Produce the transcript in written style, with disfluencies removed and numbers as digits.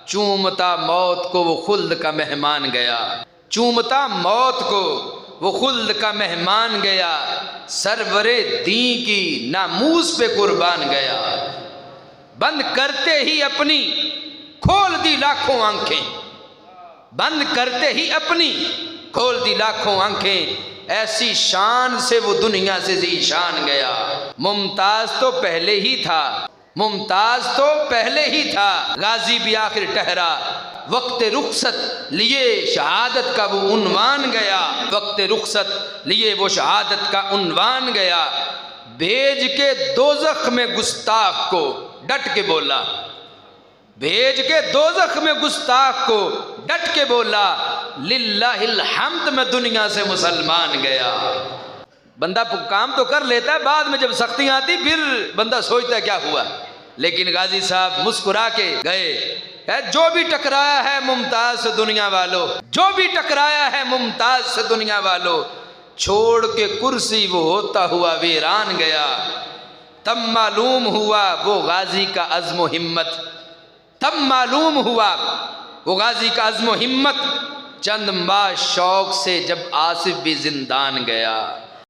چومتا موت کو وہ خلد کا مہمان گیا، چومتا موت کو وہ خلد کا مہمان گیا، سرور دین کی ناموس پہ قربان گیا۔ بند کرتے ہی اپنی کھول دی لاکھوں آنکھیں، بند کرتے ہی اپنی کھول دی لاکھوں آنکھیں، ایسی شان سے وہ دنیا سے ذی شان گیا۔ ممتاز تو پہلے ہی تھا، ممتاز تو پہلے ہی تھا، غازی بھی آخر ٹھہرا، وقت رخصت لیے شہادت کا وہ عنوان گیا، وقت رخصت لیے وہ شہادت کا عنوان گیا۔ بھیج کے دوزخ میں گستاخ کو ڈٹ کے بولا، بھیج کے دوزخ میں گستاخ کو ڈٹ کے بولا، للہ الحمد میں دنیا سے مسلمان گیا۔ بندہ کام تو کر لیتا ہے، بعد میں جب سختیاں آتی پھر بندہ سوچتا ہے کیا ہوا، لیکن غازی صاحب مسکرا کے گئے۔ جو بھی ٹکرایا ہے ممتاز سے دنیا والو، جو بھی ٹکرایا ہے ممتاز سے دنیا والو، چھوڑ کے کرسی وہ ہوتا ہوا ویران گیا۔ تب معلوم ہوا وہ غازی کا عزم و ہمت، تب معلوم ہوا وہ غازی کا عزم و ہمت، چند ماہ شوق سے جب آصف بھی زندان گیا۔